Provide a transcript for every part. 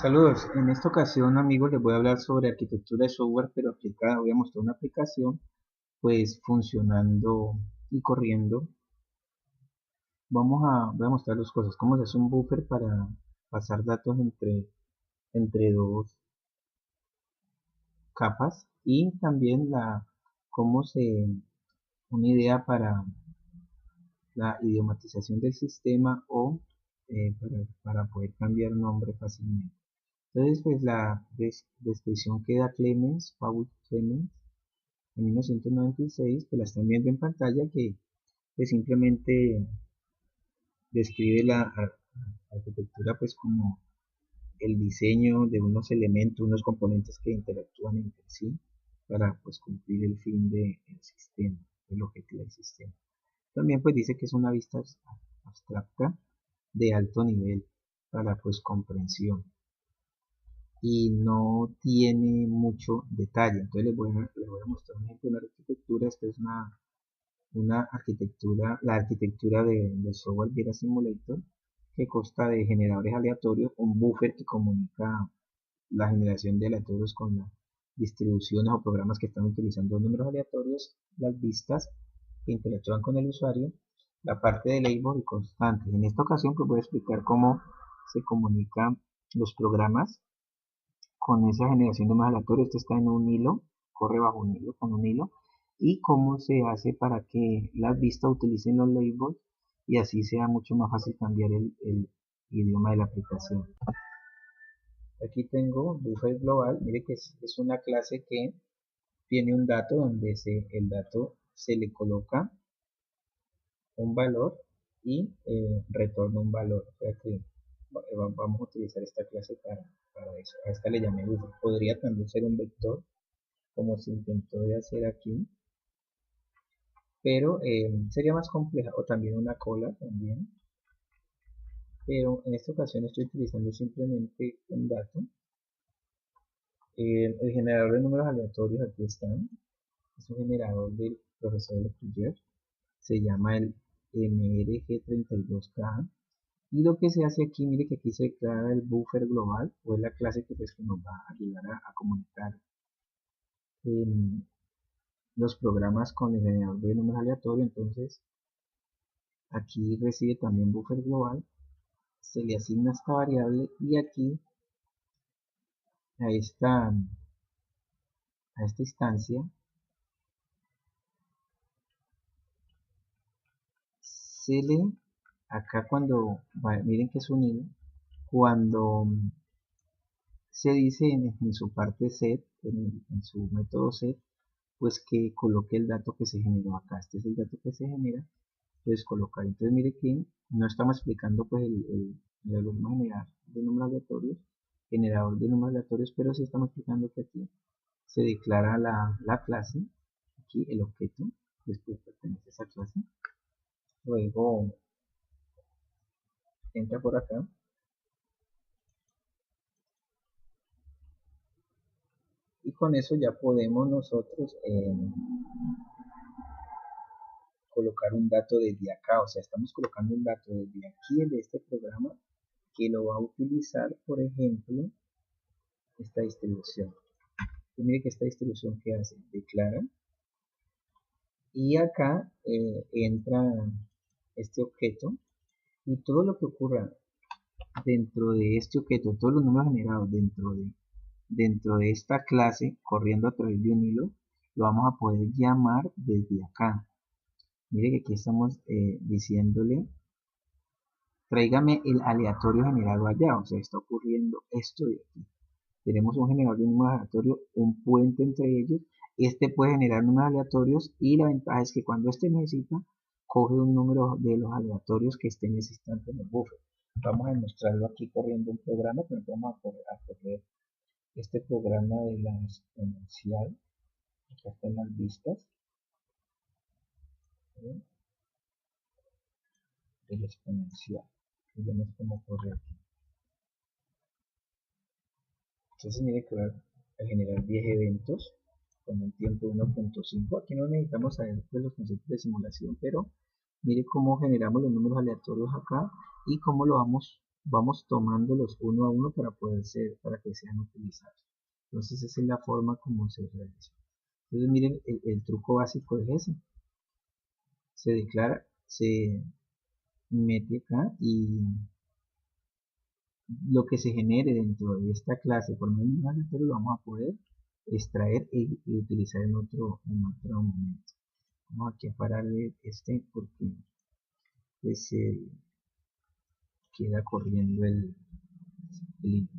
Saludos, en esta ocasión amigos les voy a hablar sobre arquitectura de software pero aplicada. Voy a mostrar una aplicación pues funcionando y corriendo. Voy a mostrar dos cosas, cómo se hace un buffer para pasar datos entre dos capas y también cómo una idea para la idiomatización del sistema o para poder cambiar nombre fácilmente. Entonces pues la descripción que da Clemens, Paul Clemens, en 1996, pues la están viendo en pantalla, que pues simplemente describe la arquitectura pues como el diseño de unos elementos, unos componentes que interactúan entre sí para pues cumplir el fin del sistema, el objetivo del sistema. También pues dice que es una vista abstracta de alto nivel para pues comprensión y no tiene mucho detalle. Entonces les voy a mostrar un ejemplo de una arquitectura. Esta es una arquitectura, la arquitectura del software Jira Simulator, que consta de generadores aleatorios, un buffer que comunica la generación de aleatorios con las distribuciones o programas que están utilizando números aleatorios, las vistas que interactúan con el usuario, la parte de label y constantes. En esta ocasión pues voy a explicar cómo se comunican los programas con esa generación de números aleatorios. Esto está en un hilo, corre bajo un hilo, con un hilo, y cómo se hace para que las vistas utilicen los labels y así sea mucho más fácil cambiar el idioma de la aplicación. Aquí tengo buffer global. Mire que es una clase que tiene un dato donde el dato se le coloca un valor y retorna un valor. O sea que vamos a utilizar esta clase para eso. A esta le llamé buffer. Podría también ser un vector, como se intentó de hacer aquí, pero sería más compleja, o también una cola también, pero en esta ocasión estoy utilizando simplemente un dato. El generador de números aleatorios aquí está, es un generador del profesor Leclerc, se llama el MRG32K, y lo que se hace aquí, mire que aquí se declara el buffer global, o es la clase que, pues, que nos va a ayudar a comunicar los programas con el generador de números aleatorios. Entonces aquí recibe también buffer global, se le asigna esta variable y aquí a esta instancia se le, acá miren que es un hilo, cuando se dice en su parte set, en su método set, pues que coloque el dato que se generó acá. Este es el dato que se genera, entonces colocar. Entonces mire que no estamos explicando pues el algoritmo de números aleatorios, generador de números aleatorios, pero sí estamos explicando que aquí se declara la clase, aquí el objeto, después pertenece a esa clase, luego entra por acá y con eso ya podemos nosotros colocar un dato desde acá. O sea, estamos colocando un dato desde aquí, de este programa, que lo va a utilizar, por ejemplo, esta distribución. Y mire que esta distribución que hace, declara, y acá entra este objeto, y todo lo que ocurra dentro de este objeto, todos los números generados dentro de esta clase, corriendo a través de un hilo, lo vamos a poder llamar desde acá. Mire que aquí estamos diciéndole, tráigame el aleatorio generado allá. O sea, está ocurriendo esto de aquí. Tenemos un generador de números aleatorios, un puente entre ellos. Este puede generar números aleatorios y la ventaja es que cuando este necesita, coge un número de los aleatorios que esté en ese instante en el buffer. Vamos a demostrarlo aquí corriendo un programa, pero vamos a correr este programa de la exponencial. Acá están las vistas, ¿sí? De la exponencial. Y vemos cómo corre aquí. Entonces mire que va a generar 10 eventos con un tiempo de 1.5. Aquí no necesitamos saber pues, los conceptos de simulación, pero mire cómo generamos los números aleatorios acá y cómo lo vamos vamos tomándolos uno a uno para que sean utilizados. Entonces esa es la forma como se realiza. Entonces miren, el truco básico es ese. Se declara, se mete acá y lo que se genere dentro de esta clase por medio de un aleatorio lo vamos a poder extraer y utilizar en otro momento. Vamos aquí a pararle este porque pues queda corriendo el link.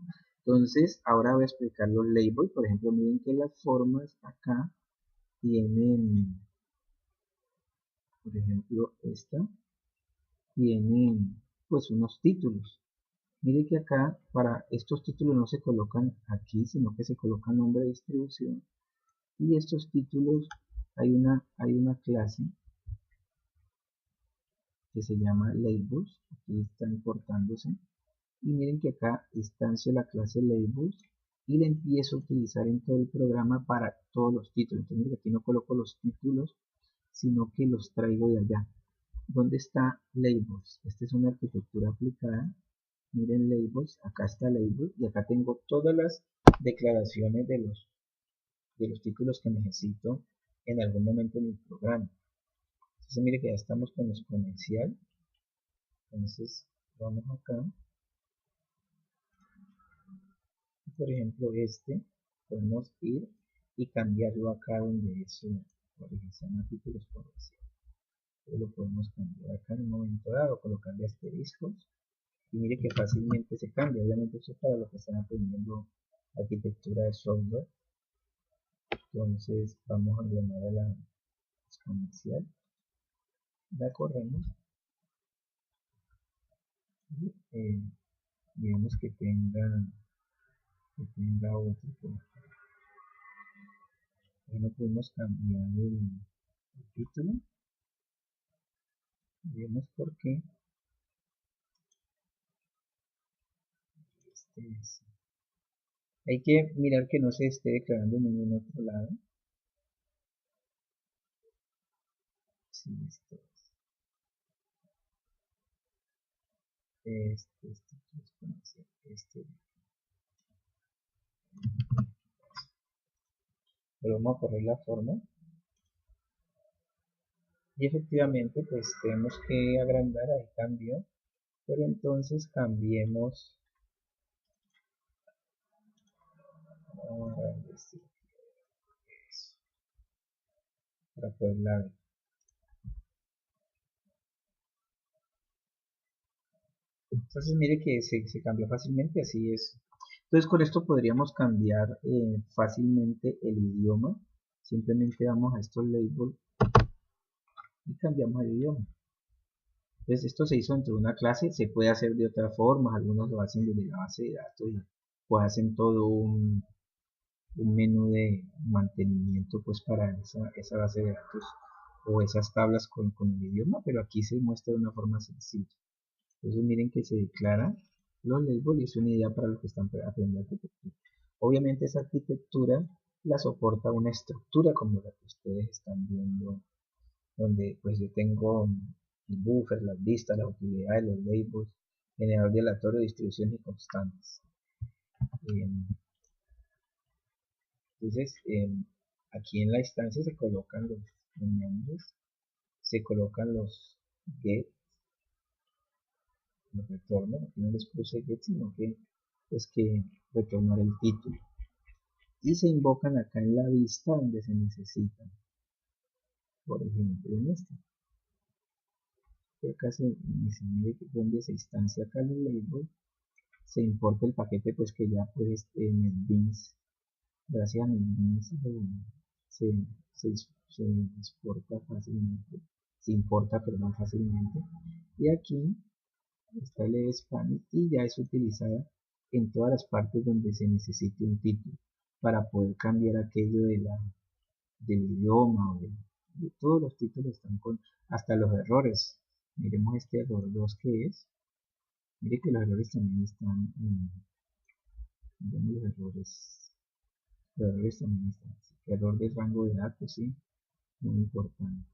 Entonces ahora voy a explicar los labels. Por ejemplo, miren que las formas acá tienen, por ejemplo, esta tienen pues unos títulos. Mire que acá para estos títulos no se colocan aquí, sino que se coloca nombre de distribución. Y estos títulos hay una clase que se llama labels. Aquí está importándose. Y miren que acá instancio la clase labels y la empiezo a utilizar en todo el programa para todos los títulos. Entonces miren que aquí no coloco los títulos, sino que los traigo de allá. ¿Dónde está labels? Esta es una arquitectura aplicada. Miren labels, acá está label y acá tengo todas las declaraciones de los títulos que necesito en algún momento en el programa. Entonces mire que ya estamos con exponencial. Entonces vamos acá. Por ejemplo este podemos ir y cambiarlo acá donde eso, por ejemplo, se llama títulos exponencial. Entonces lo podemos cambiar acá en un momento dado, colocarle asteriscos. Y mire que fácilmente se cambia. Obviamente eso es para los que están aprendiendo arquitectura de software. Entonces vamos a llamar a la exponencial, la corremos y digamos que tenga otro por acá. Ahí no podemos cambiar el título. Vemos por qué. Hay que mirar que no se esté declarando en ningún otro lado. Sí, vamos a correr la forma y efectivamente pues tenemos que agrandar, ahí cambio, pero entonces cambiemos para poderla ver. Entonces mire que se cambia fácilmente, así es. Entonces con esto podríamos cambiar fácilmente el idioma. Simplemente vamos a estos labels y cambiamos el idioma. Entonces esto se hizo dentro de una clase, se puede hacer de otra forma, algunos lo hacen desde la base de datos y pues hacen todo un menú de mantenimiento pues para esa base de datos o esas tablas con el idioma, pero aquí se muestra de una forma sencilla. Entonces miren que se declara los labels y es una idea para los que están aprendiendo arquitectura. Obviamente esa arquitectura la soporta una estructura como la que ustedes están viendo, donde pues yo tengo el buffer, las vistas, las utilidades, los labels, generador de aleatorio, distribuciones y constantes. Entonces aquí en la instancia se colocan los nombres, se colocan los get, los retornos, aquí no les puse get, sino que pues que retornar el título. Y se invocan acá en la vista donde se necesitan. Por ejemplo, en esta. Acá se mide donde se instancia acá el label. Se importa el paquete pues que ya pues en el bins. Gracias a el bins se, se exporta fácilmente. Se importa perdón fácilmente. Y aquí está el span y ya es utilizada en todas las partes donde se necesite un título para poder cambiar aquello del idioma o de todos los títulos están con hasta los errores. Miremos este error 2 que es. Mire que los errores también están miremos los errores también están. Error de rango de datos, sí, muy importante.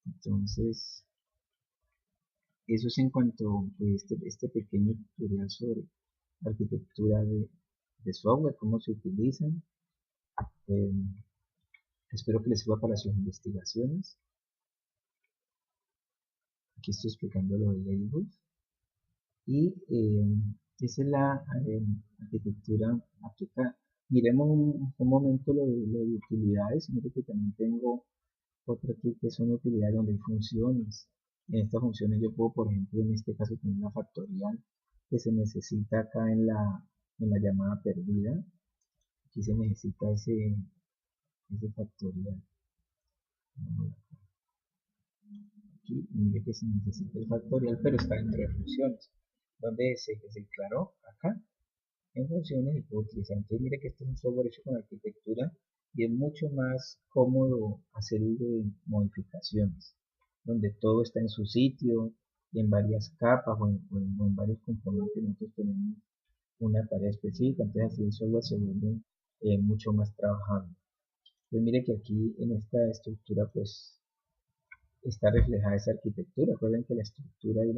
Entonces eso es en cuanto pues, este pequeño tutorial sobre arquitectura de software, cómo se utilizan. Eh, Espero que les sirva para sus investigaciones. Aquí estoy explicando lo de labels. Y esa es la arquitectura aplicada. Miremos un momento lo de utilidades. Mire que también tengo otra aquí que son utilidades donde hay funciones. En estas funciones yo puedo, por ejemplo, en este caso tener una factorial que se necesita acá en la llamada perdida. Aquí se necesita ese factorial. Aquí mire que se necesita el factorial, pero está dentro de funciones. ¿Dónde es el claro? Acá en funciones y puedo utilizar. Entonces mire que este es un software hecho con arquitectura y es mucho más cómodo hacerle modificaciones, donde todo está en su sitio y en varias capas o en varios componentes. Nosotros tenemos una tarea específica, entonces así el software se vuelve mucho más trabajable. Pues mire que aquí en esta estructura pues está reflejada esa arquitectura. Recuerden que la estructura y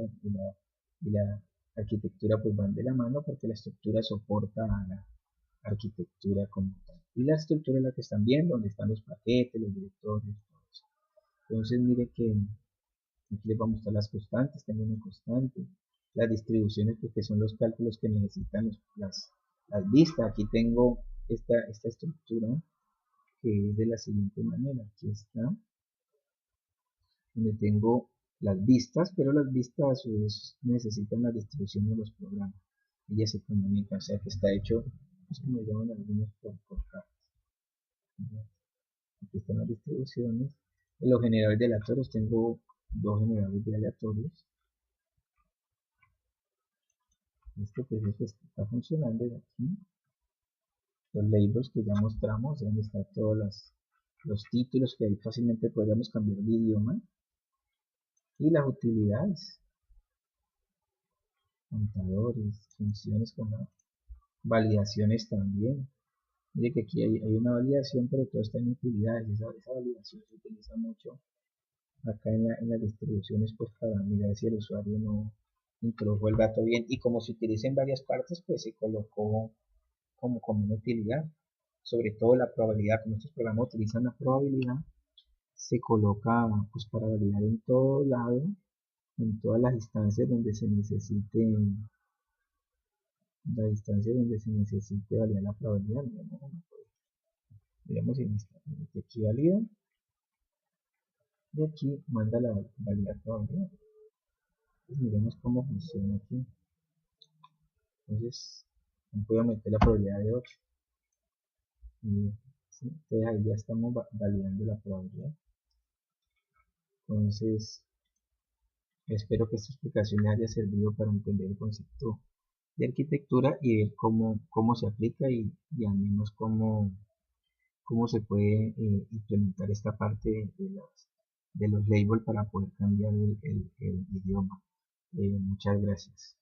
la arquitectura pues van de la mano porque la estructura soporta a la arquitectura como tal. Y la estructura es la que están viendo, donde están los paquetes, los directorios, todo eso. Entonces mire que aquí les voy a mostrar las constantes, tengo una constante, las distribuciones porque son los cálculos que necesitan las vistas. Aquí tengo esta estructura que es de la siguiente manera. Aquí está, donde tengo las vistas, pero las vistas a su vez necesitan la distribución de los programas. Ellas se comunican, o sea que está hecho, es como llaman algunos por capas. Aquí están las distribuciones. En los generadores de aleatorios tengo dos generadores de aleatorios. Este que es el que está funcionando y aquí los labels que ya mostramos, donde están todos los títulos que ahí fácilmente podríamos cambiar de idioma y las utilidades, contadores, funciones con validaciones también. Mire que aquí hay una validación, pero todo está en utilidades. Esa validación se utiliza mucho acá en las distribuciones pues para mirar si el usuario no introdujo el dato bien, y como se utiliza en varias partes pues se colocó como una utilidad, sobre todo la probabilidad. Como estos programas utilizan la probabilidad, se coloca pues para validar en todo lado, en todas las instancias donde se necesite validar la probabilidad. Digamos en esta, aquí valida y aquí manda la validar probabilidad. Pues miremos cómo funciona aquí. Entonces voy a meter la probabilidad de 8 y ¿sí? Entonces ahí ya estamos validando la probabilidad. Entonces espero que esta explicación les haya servido para entender el concepto de arquitectura y ver cómo se aplica y al menos cómo se puede implementar esta parte de los labels para poder cambiar el idioma. Muchas gracias.